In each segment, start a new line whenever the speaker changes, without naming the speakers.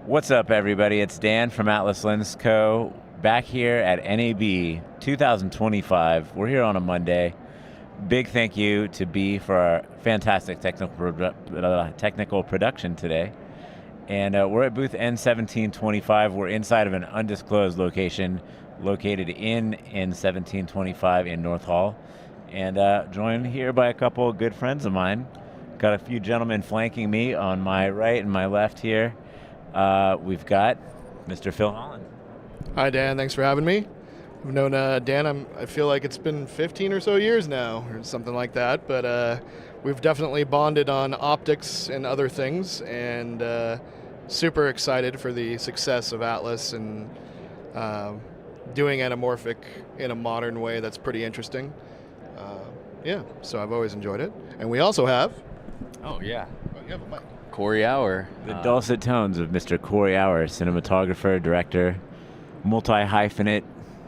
What's up, everybody? It's Dan from Atlas Lens Co. back here at NAB 2025. We're here on a Monday. Big thank you to B for our fantastic technical production today. And we're at booth N1725. We're inside of an undisclosed location located in N1725 in North Hall. And joined here by a couple of good friends of mine. Got a few gentlemen flanking me on my right and my left here. We've got Mr. Phil Holland.
Hi, Dan. Thanks for having me. I've known Dan, I feel like it's been 15 or so years now, or something like that, but we've definitely bonded on optics and other things, and super excited for the success of Atlas and doing anamorphic in a modern way that's pretty interesting. So I've always enjoyed it. And we also have...
Oh, yeah.
Oh, you have a mic.
Corey Hour.
The dulcet tones of Mr. Corey Hour, cinematographer, director, multi-hyphenate.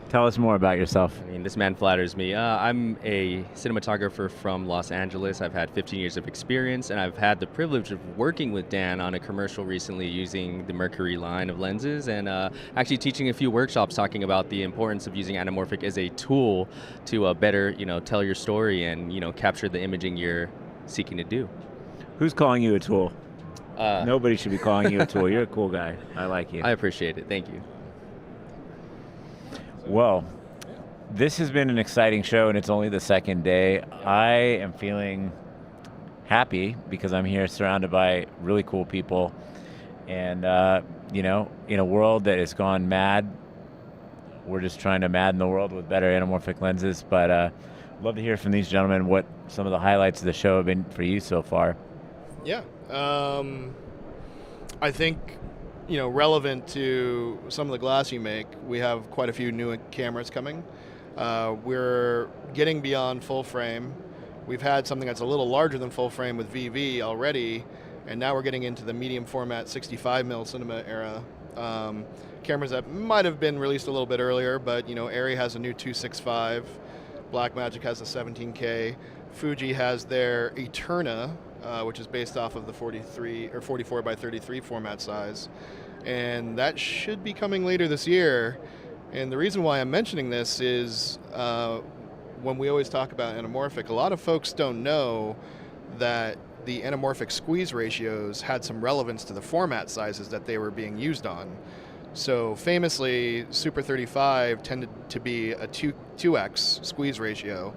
Tell us more about yourself.
I mean, this man flatters me. I'm a cinematographer from Los Angeles. I've had 15 years of experience, and I've had the privilege of working with Dan on a commercial recently using the Mercury line of lenses, and actually teaching a few workshops talking about the importance of using anamorphic as a tool to better, tell your story and, capture the imaging you're seeking to do.
Who's calling you a tool? Nobody should be calling you a tool. You're a cool guy. I like you.
I appreciate it. Thank you.
Well, this has been an exciting show, and it's only the second day. I am feeling happy because I'm here surrounded by really cool people. And, in a world that has gone mad, we're just trying to madden the world with better anamorphic lenses. But love to hear from these gentlemen what some of the highlights of the show have been for you so far.
Yeah. I think, relevant to some of the glass you make, we have quite a few new cameras coming. We're getting beyond full frame. We've had something that's a little larger than full frame with VV already, and now we're getting into the medium format 65mm cinema era. Cameras that might have been released a little bit earlier, but Arri has a new 265, Blackmagic has a 17K, Fuji has their Eterna, which is based off of the 43 or 44 by 33 format size, and that should be coming later this year. And the reason why I'm mentioning this is when we always talk about anamorphic, a lot of folks don't know that the anamorphic squeeze ratios had some relevance to the format sizes that they were being used on. So famously, Super 35 tended to be a 2x squeeze ratio,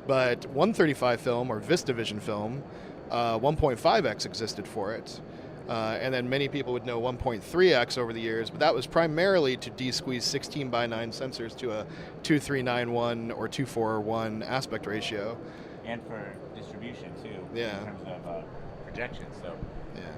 but 135 film or VistaVision film, 1.5x existed for it. And then many people would know 1.3x over the years, but that was primarily to de-squeeze 16:9 sensors to a 2391 or 241 aspect ratio.
And for distribution, too,
Yeah.
in terms of projection. So,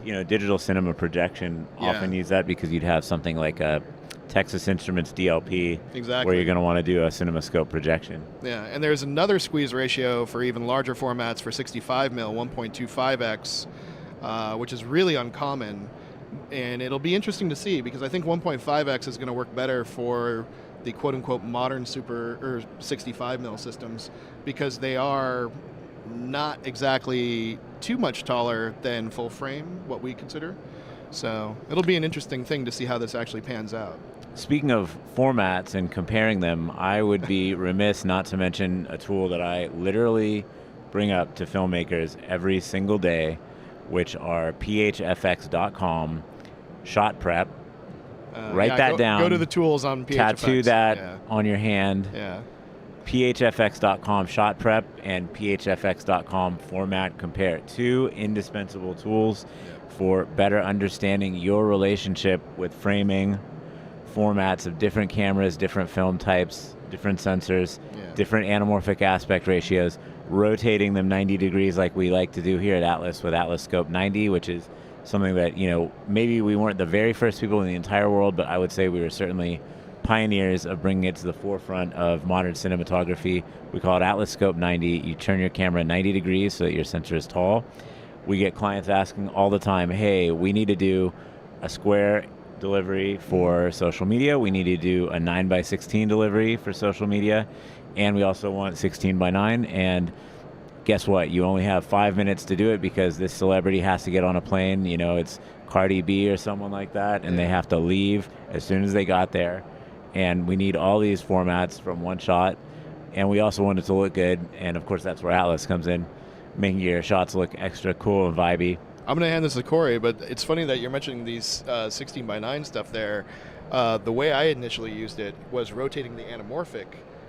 Yeah.
digital cinema projection often use that because you'd have something like a Texas Instruments DLP,
Exactly.
where you're going to want to do a CinemaScope projection.
Yeah, and there's another squeeze ratio for even larger formats for 65mm, 1.25x, which is really uncommon. And it'll be interesting to see because I think 1.5x is going to work better for the quote-unquote modern super or 65mm systems because they are not exactly too much taller than full frame, what we consider. So it'll be an interesting thing to see how this actually pans out.
Speaking of formats and comparing them, I would be remiss not to mention a tool that I literally bring up to filmmakers every single day, which are phfx.com, shot prep. Write that down.
Go to the tools on PHFX.
Tattoo that on your hand.
Yeah.
phfx.com shot prep and phfx.com format compare. Two indispensable tools for better understanding your relationship with framing, formats of different cameras, different film types, different sensors, different anamorphic aspect ratios, rotating them 90 degrees like we like to do here at Atlas with Atlas Scope 90, which is something that, maybe we weren't the very first people in the entire world, but I would say we were certainly pioneers of bringing it to the forefront of modern cinematography. We call it Atlas Scope 90. You turn your camera 90 degrees so that your sensor is tall. We get clients asking all the time, hey, we need to do a square delivery for social media. We need to do a 9:16 delivery for social media. And we also want 16:9. And guess what? You only have 5 minutes to do it because this celebrity has to get on a plane. You know, it's Cardi B or someone like that, and they have to leave as soon as they got there. And we need all these formats from one shot. And we also want it to look good. And of course, that's where Atlas comes in, making your shots look extra cool and vibey.
I'm going to hand this to Corey, but it's funny that you're mentioning these 16 by 9 stuff there. The way I initially used it was rotating the anamorphic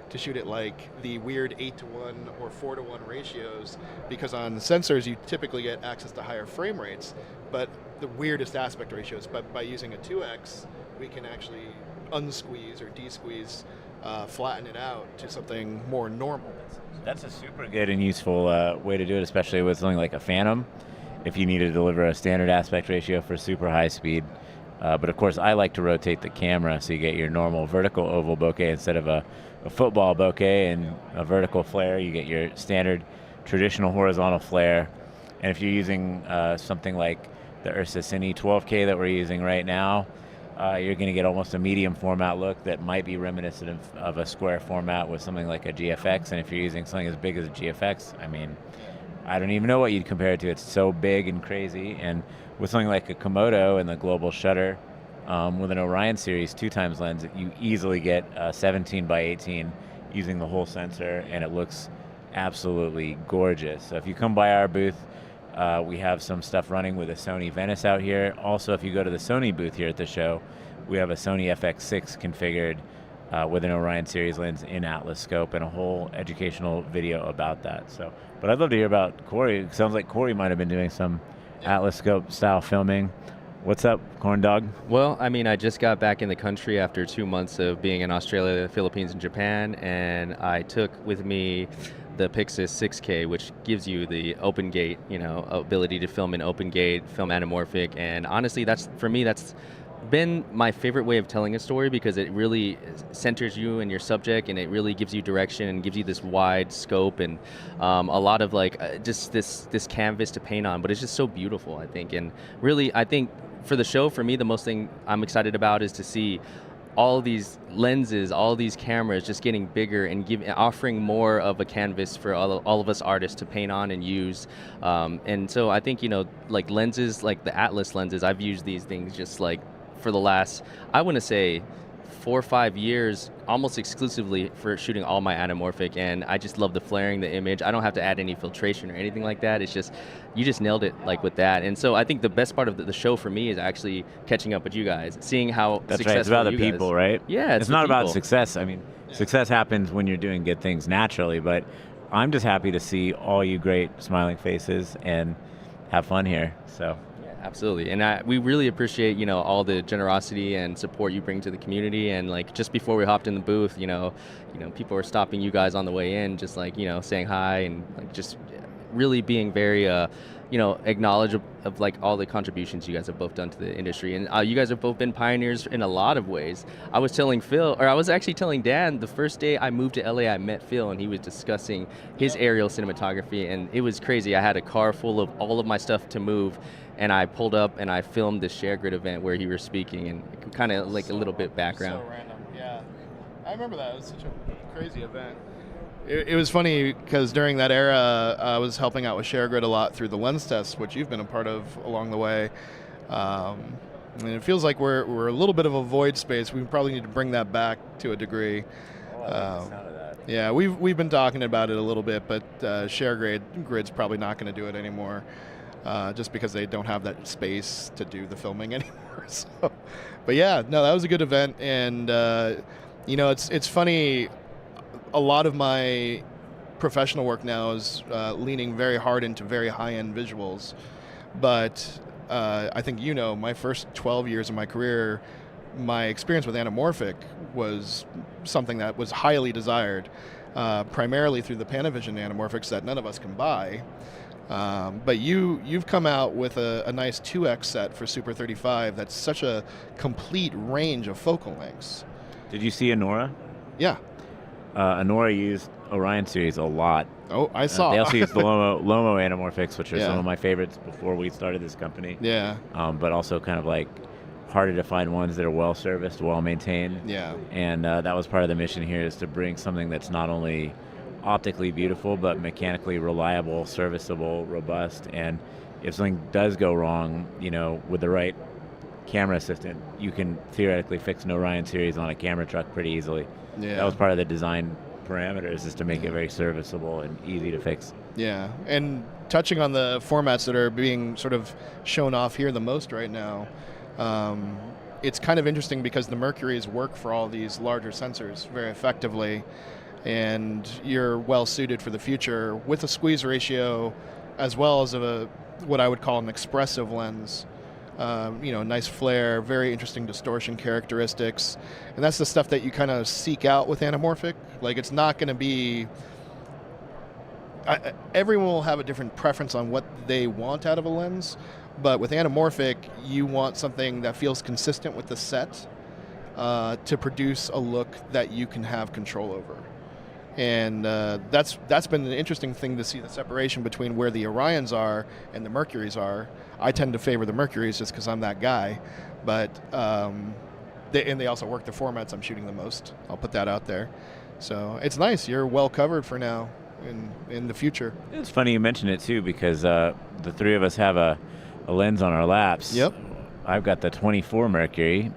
to shoot it like the weird 8:1 or 4:1 ratios, because on the sensors you typically get access to higher frame rates, but the weirdest aspect ratios. But by using a 2x, we can actually unsqueeze or de-squeeze, flatten it out to something more normal.
That's a super good and useful way to do it, especially with something like a Phantom, if you need to deliver a standard aspect ratio for super high speed. But of course, I like to rotate the camera so you get your normal vertical oval bokeh instead of a football bokeh and a vertical flare. You get your standard traditional horizontal flare. And if you're using something like the Ursa Cine 12K that we're using right now, you're going to get almost a medium format look that might be reminiscent of a square format with something like a GFX. And if you're using something as big as a GFX, I mean, I don't even know what you'd compare it to. It's so big and crazy. And with something like a Komodo and the global shutter, with an Orion series 2x lens, you easily get 17 by 18 using the whole sensor, and it looks absolutely gorgeous. So if you come by our booth, we have some stuff running with a Sony Venice out here. Also, if you go to the Sony booth here at the show, we have a Sony FX6 configured with an Orion series lens in Atlas scope and a whole educational video about that. So, but I'd love to hear about Corey. It sounds like Corey might have been doing some Atlas scope style filming. What's up, Corn Dog?
Well, I mean, I just got back in the country after 2 months of being in Australia, the Philippines, and Japan, and I took with me the Pixis 6K, which gives you the open gate, ability to film in open gate, film anamorphic, and honestly, that's been my favorite way of telling a story because it really centers you and your subject, and it really gives you direction and gives you this wide scope and a lot of just this canvas to paint on. But it's just so beautiful, I think. And really, I think for the show, for me, the most thing I'm excited about is to see all these lenses, all these cameras just getting bigger and offering more of a canvas for all of us artists to paint on and use. And so I think, like lenses, like the Atlas lenses, I've used these things just like for the last, I want to say, 4 or 5 years, almost exclusively for shooting all my anamorphic, and I just love the flaring, the image. I don't have to add any filtration or anything like that. It's just, you just nailed it like with that. And so I think the best part of the show for me is actually catching up with you guys, seeing how
That's
successful
right. It's about the
you
people,
guys.
right?
Yeah,
it's not about success. I mean, success happens when you're doing good things naturally, but I'm just happy to see all you great smiling faces and have fun here. So.
Absolutely, and we really appreciate all the generosity and support you bring to the community. And like just before we hopped in the booth, people were stopping you guys on the way in, just like saying hi and like just really being very acknowledge of like all the contributions you guys have both done to the industry. And you guys have both been pioneers in a lot of ways. I was actually telling Dan the first day I moved to LA, I met Phil and he was discussing his aerial cinematography, and it was crazy. I had a car full of all of my stuff to move, and I pulled up and I filmed the Share Grid event where you were speaking, and kind of like a little bit background.
So random, yeah. I remember that. It was such a crazy event. It was funny because during that era, I was helping out with Share Grid a lot through the lens tests, which you've been a part of along the way. And it feels like we're a little bit of a void space. We probably need to bring that back to a degree. Yeah, we've been talking about it a little bit, but Share Grid's probably not going to do it anymore, just because they don't have that space to do the filming anymore. So, but yeah, no, that was a good event, and it's funny. A lot of my professional work now is leaning very hard into very high-end visuals, but I think my first 12 years of my career, my experience with anamorphic was something that was highly desired, primarily through the Panavision anamorphics that none of us can buy. But you've come out with a nice 2X set for Super 35 that's such a complete range of focal lengths.
Did you see Anora?
Yeah.
Anora used Orion series a lot.
Oh, I saw.
They also used the Lomo anamorphics, which are
Yeah.
some of my favorites before we started this company.
Yeah.
But also kind of like harder to find ones that are well serviced, well maintained.
Yeah.
And that was part of the mission here, is to bring something that's not only optically beautiful, but mechanically reliable, serviceable, robust, and if something does go wrong, with the right camera assistant, you can theoretically fix an Orion series on a camera truck pretty easily.
Yeah.
That was part of the design parameters, is to make it very serviceable and easy to fix.
Yeah, and touching on the formats that are being sort of shown off here the most right now, it's kind of interesting because the Mercuries work for all these larger sensors very effectively, and you're well suited for the future with a squeeze ratio as well as what I would call an expressive lens. Nice flare, very interesting distortion characteristics, and that's the stuff that you kind of seek out with anamorphic. Like, it's not going to be. Everyone will have a different preference on what they want out of a lens, but with anamorphic, you want something that feels consistent with the set to produce a look that you can have control over. And that's been an interesting thing to see, the separation between where the Orions are and the Mercuries are. I tend to favor the Mercuries just because I'm that guy, but they also work the formats I'm shooting the most. I'll put that out there. So it's nice. You're well covered for now in the future.
It's funny you mention it too, because the three of us have a lens on our laps.
Yep.
I've got the 24 Mercury.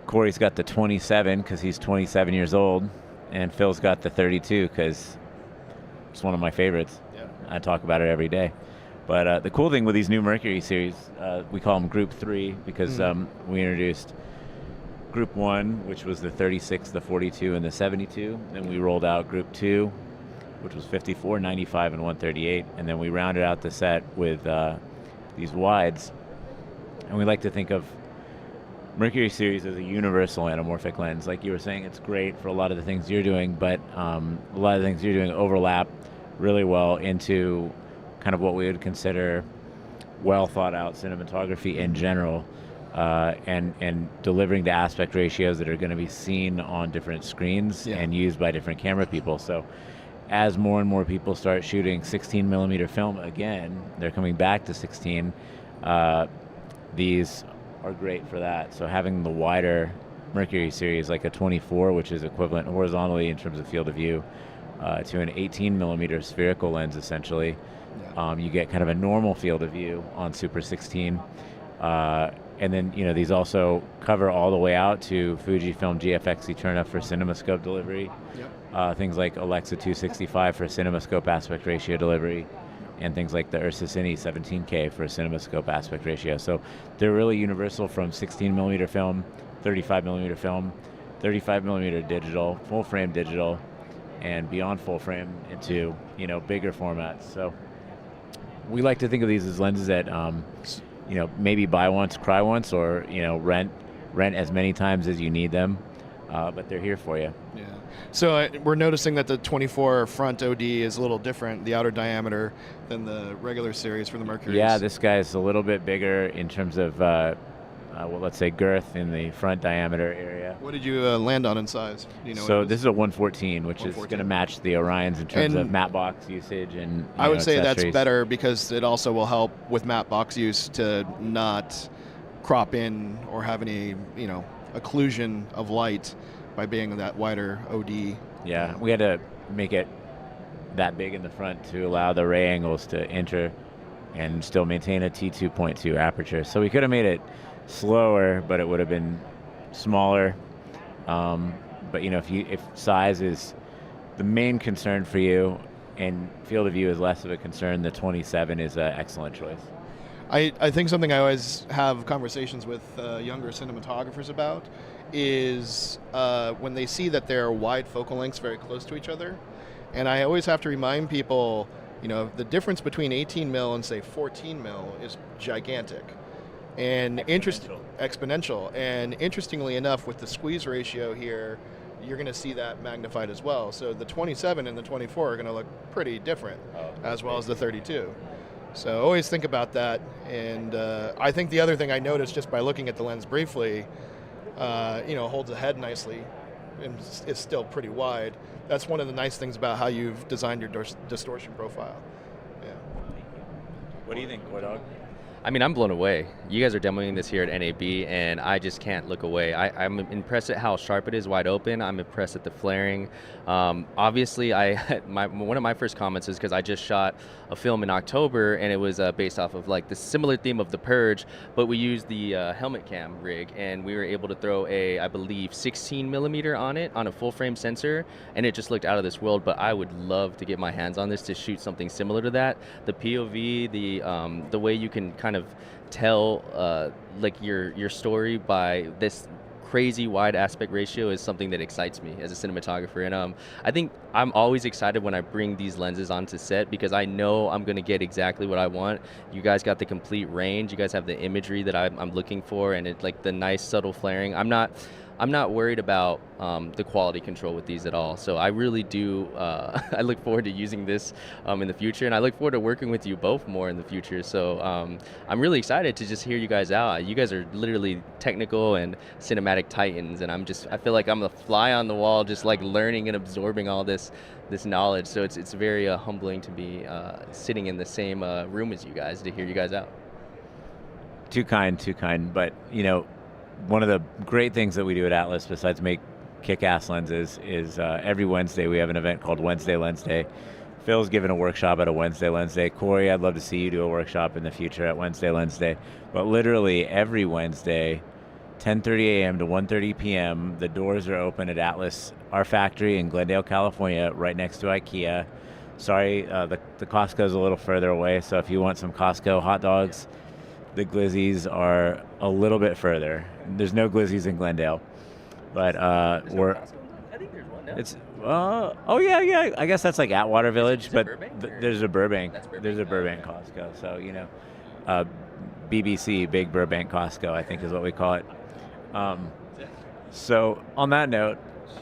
Corey's got the 27 because he's 27 years old, and Phil's got the 32 because it's one of my favorites.
Yeah.
I talk about it every day. But the cool thing with these new Mercury series, we call them Group 3 because we introduced Group 1, which was the 36, the 42, and the 72. Then we rolled out Group 2, which was 54, 95, and 138. And then we rounded out the set with these wides. And we like to think of Mercury series as a universal anamorphic lens. Like you were saying, it's great for a lot of the things you're doing, but a lot of the things you're doing overlap really well into kind of what we would consider well thought out cinematography in general, and delivering the aspect ratios that are going to be seen on different screens and used by different camera people. So as more and more people start shooting 16 millimeter film again, they're coming back to 16, these are great for that. So having the wider Mercury series, like a 24, which is equivalent horizontally in terms of field of view to an 18 millimeter spherical lens, essentially, you get kind of a normal field of view on Super 16. And then, these also cover all the way out to Fujifilm GFX Eterna for CinemaScope delivery. Things like Alexa 265 for CinemaScope aspect ratio delivery, and things like the Ursa Cine 17K for CinemaScope aspect ratio. So they're really universal from 16 millimeter film, 35 millimeter film, 35 millimeter digital, full frame digital, and beyond full frame into bigger formats. So we like to think of these as lenses that maybe buy once, cry once, or rent as many times as you need them, but they're here for you.
Yeah. So we're noticing that the 24 front OD is a little different, the outer diameter, than the regular series for the Mercury.
Yeah, this guy is a little bit bigger in terms of, let's say girth in the front diameter area.
What did you land on in size?
So this is a 114, which is going to match the Orions in terms of matte box usage and
I would say
accessories.
That's better because it also will help with matte box use to not crop in or have any occlusion of light by being that wider OD.
Yeah, we had to make it that big in the front to allow the ray angles to enter and still maintain a T2.2 aperture. So we could have made it slower, but it would have been smaller. But if size is the main concern for you and field of view is less of a concern, the 27 is an excellent choice.
I think something I always have conversations with younger cinematographers about is when they see that there are wide focal lengths very close to each other. And I always have to remind people, the difference between 18 mil and say 14 mil is gigantic. And exponential. And interestingly enough, with the squeeze ratio here, you're going to see that magnified as well. So the 27 and the 24 are going to look pretty different, as well as the 32. So always think about that. And I think the other thing I noticed just by looking at the lens briefly, holds the head nicely and it's still pretty wide. That's one of the nice things about how you've designed your distortion profile. Yeah.
What do you think, Boy Dog?
I mean, I'm blown away. You guys are demoing this here at NAB, and I just can't look away. I'm impressed at how sharp it is, wide open. I'm impressed at the flaring. Obviously, one of my first comments is because I just shot a film in October, and it was based off of like the similar theme of The Purge, but we used the helmet cam rig, and we were able to throw a, I believe, 16 millimeter on it on a full frame sensor, and it just looked out of this world. But I would love to get my hands on this to shoot something similar to that. The POV, the way you can kind of tell like your story by this crazy wide aspect ratio is something that excites me as a cinematographer. And I think I'm always excited when I bring these lenses onto set because I know I'm going to get exactly what I want. You guys got the complete range. You guys have the imagery that I'm looking for, and it's like the nice subtle flaring. I'm not worried about the quality control with these at all. So I really do, I look forward to using this in the future, and I look forward to working with you both more in the future. So I'm really excited to just hear you guys out. You guys are literally technical and cinematic titans, and I feel like I'm a fly on the wall just like learning and absorbing all this knowledge. So it's very humbling to be sitting in the same room as you guys to hear you guys out.
Too kind. But, one of the great things that we do at Atlas, besides make kick-ass lenses, is every Wednesday we have an event called Wednesday Lens Day. Phil's giving a workshop at a Wednesday Lens Day. Corey, I'd love to see you do a workshop in the future at Wednesday Lens Day. But literally every Wednesday, 10:30 a.m. to 1:30 p.m., the doors are open at Atlas, our factory in Glendale, California, right next to IKEA. Sorry, the Costco's a little further away, so if you want some Costco hot dogs, the Glizzies are a little bit further. There's no Glizzies in Glendale, but we're.
I think there's one now.
It's yeah. I guess that's like Atwater Village,
Is it
but
Burbank,
there's a Burbank.
That's Burbank.
There's a Burbank Costco. So BBC Big Burbank Costco, I think is what we call it. So on that note,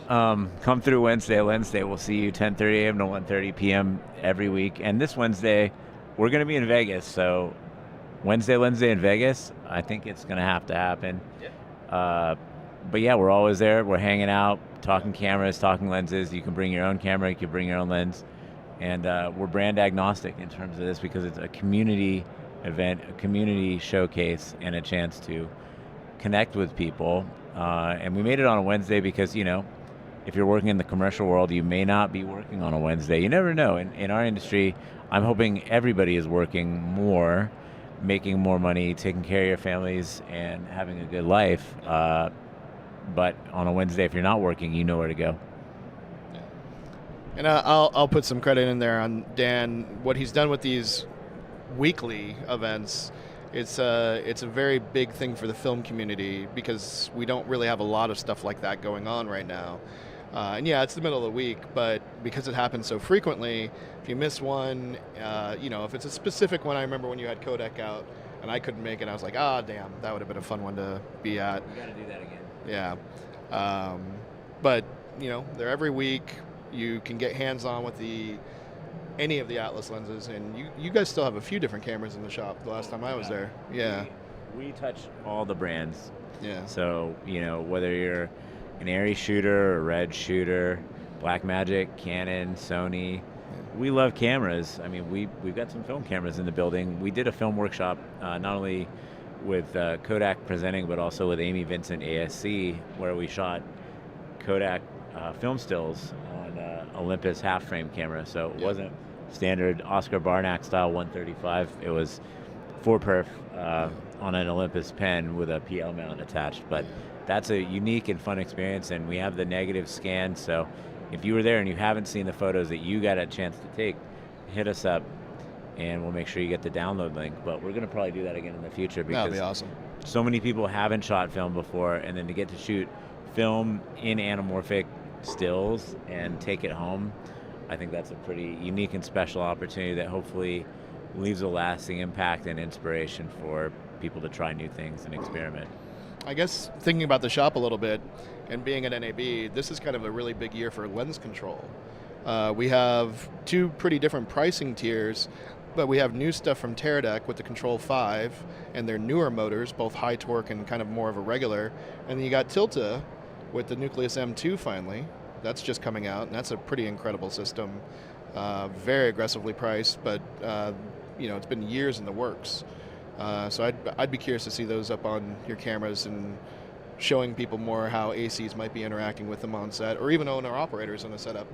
come through Wednesday. We'll see you 10:30 a.m. to 1:30 p.m. every week. And this Wednesday, we're going to be in Vegas. So Wednesday in Vegas, I think it's going to have to happen.
Yeah.
But yeah, we're always there. We're hanging out, talking cameras, talking lenses. You can bring your own camera. You can bring your own lens. And we're brand agnostic in terms of this because it's a community event, a community showcase, and a chance to connect with people. And we made it on a Wednesday because, if you're working in the commercial world, you may not be working on a Wednesday. You never know. In our industry, I'm hoping everybody is working more, making more money, taking care of your families, and having a good life. But on a Wednesday, if you're not working, you know where to go.
Yeah. And I'll put some credit in there on Dan. What he's done with these weekly events, it's a very big thing for the film community because we don't really have a lot of stuff like that going on right now. And yeah, it's the middle of the week, but because it happens so frequently, if you miss one, if it's a specific one, I remember when you had Kodak out and I couldn't make it, I was like, damn, that would have been a fun one to be at.
We got to do that again.
Yeah. But, they're every week. You can get hands-on with any of the Atlas lenses, and you guys still have a few different cameras in the shop the last time I was there. Yeah.
We touch all the brands.
Yeah.
So, whether you're an Arri shooter, a Red shooter, Blackmagic, Canon, Sony, we love cameras. I mean, we've got some film cameras in the building. We did a film workshop, not only with Kodak presenting, but also with Amy Vincent ASC, where we shot Kodak film stills on Olympus half-frame camera. So it wasn't standard Oscar Barnack style 135. It was 4-perf on an Olympus pen with a PL mount attached. But that's a unique and fun experience, and we have the negative scan. So if you were there and you haven't seen the photos that you got a chance to take, hit us up, and we'll make sure you get the download link. But we're going to probably do that again in the future because
that'd be awesome.
So many people haven't shot film before, and then to get to shoot film in anamorphic stills and take it home, I think that's a pretty unique and special opportunity that hopefully leaves a lasting impact and inspiration for people to try new things and experiment.
I guess thinking about the shop a little bit and being at NAB, this is kind of a really big year for lens control. We have two pretty different pricing tiers, but we have new stuff from Teradek with the Control 5 and their newer motors, both high torque and kind of more of a regular. And then you got Tilta with the Nucleus M2 finally. That's just coming out, and that's a pretty incredible system. Very aggressively priced, but it's been years in the works. So I'd be curious to see those up on your cameras and showing people more how ACs might be interacting with them on set, or even owner operators on the setup.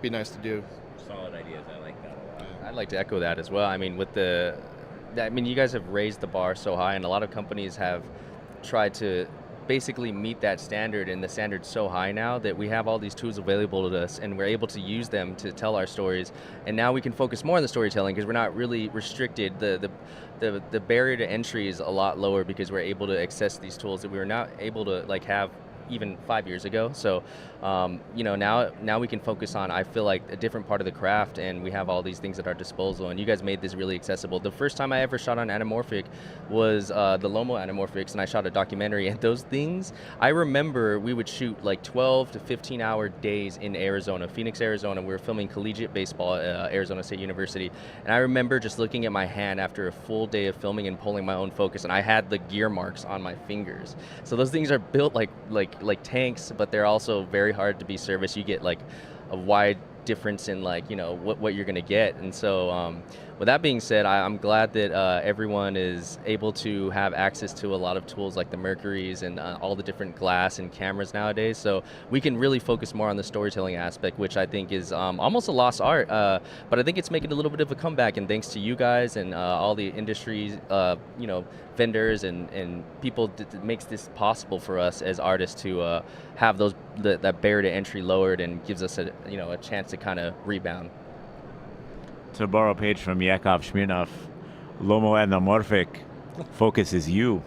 Be nice to do.
Solid ideas. I like that a lot.
I'd like to echo that as well. I mean, you guys have raised the bar so high, and a lot of companies have tried to basically meet that standard, and the standard's so high now that we have all these tools available to us, and we're able to use them to tell our stories. And now we can focus more on the storytelling because we're not really restricted. The barrier to entry is a lot lower because we're able to access these tools that we were not able to have even 5 years ago. So, now we can focus on, I feel like, a different part of the craft, and we have all these things at our disposal, and you guys made this really accessible. The first time I ever shot on anamorphic was the Lomo anamorphics, and I shot a documentary, and those things, I remember we would shoot like 12 to 15 hour days in Arizona, Phoenix, Arizona. We were filming collegiate baseball at Arizona State University, and I remember just looking at my hand after a full day of filming and pulling my own focus, and I had the gear marks on my fingers. So those things are built like tanks, but they're also very hard to be serviced. You get like a wide difference in what you're going to get. And so with that being said, I'm glad that everyone is able to have access to a lot of tools like the Mercuries and all the different glass and cameras nowadays, so we can really focus more on the storytelling aspect, which I think is almost a lost art, but I think it's making a little bit of a comeback, and thanks to you guys and all the industry vendors and people that makes this possible for us as artists to have that barrier to entry lowered, and gives us a chance to kind of rebound.
To borrow a page from Yakov Smirnov, Lomo anamorphic focuses you.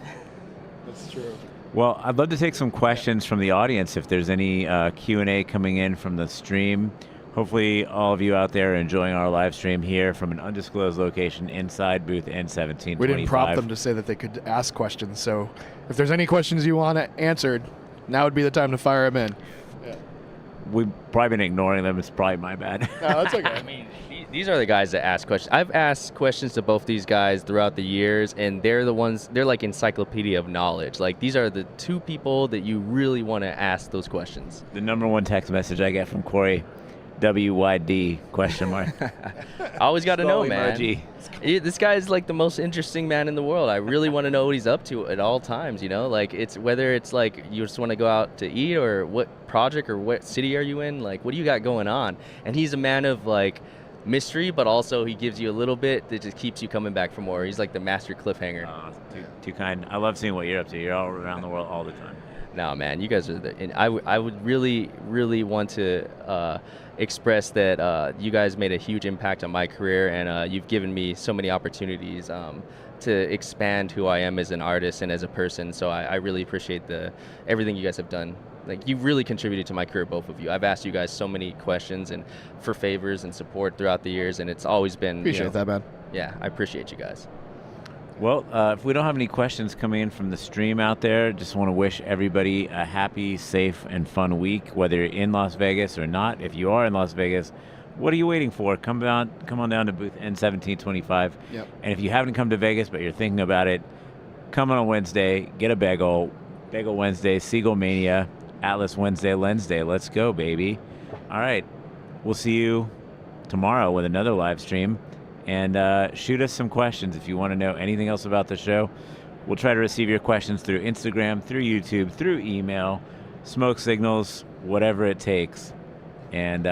That's true.
Well, I'd love to take some questions from the audience if there's any Q&A coming in from the stream. Hopefully all of you out there are enjoying our live stream here from an undisclosed location inside booth N1725.
We didn't prompt them to say that they could ask questions, so if there's any questions you want answered, now would be the time to fire them in. Yeah.
We've probably been ignoring them. It's probably my bad.
No, that's okay.
I mean, these are the guys that ask questions. I've asked questions to both these guys throughout the years, and they're like encyclopedia of knowledge. Like, these are the two people that you really want to ask those questions.
The number one text message I get from Corey, WYD, question mark.
I always got to know, man.
Emoji.
This guy is like the most interesting man in the world. I really want to know what he's up to at all times, like whether it's like you just want to go out to eat, or what project or what city are you in, like what do you got going on. And he's a man of like mystery, but also he gives you a little bit that just keeps you coming back for more. He's like the master cliffhanger.
Too kind. I love seeing what you're up to. You're all around the world all the time.
No, man, you guys are and I would really, really want to express that you guys made a huge impact on my career, and you've given me so many opportunities to expand who I am as an artist and as a person. So I really appreciate everything you guys have done. Like, you've really contributed to my career, both of you. I've asked you guys so many questions and for favors and support throughout the years, and it's always been...
Appreciate that, man.
Yeah, I appreciate you guys.
Well, if we don't have any questions coming in from the stream out there, just want to wish everybody a happy, safe, and fun week, whether you're in Las Vegas or not. If you are in Las Vegas, what are you waiting for? Come on down to booth N1725.
Yep.
And if you haven't come to Vegas but you're thinking about it, come on Wednesday, get a bagel Wednesday, Seagull Mania, Atlas Wednesday, Lens Day. Let's go, baby. All right. We'll see you tomorrow with another live stream. And shoot us some questions if you want to know anything else about the show. We'll try to receive your questions through Instagram, through YouTube, through email, smoke signals, whatever it takes. And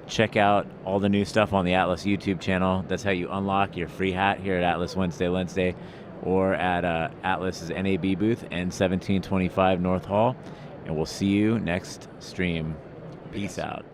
check out all the new stuff on the Atlas YouTube channel. That's how you unlock your free hat here at Atlas Wednesday, Lens Day, or at Atlas's NAB booth, N1725 North Hall. And we'll see you next stream. Peace out.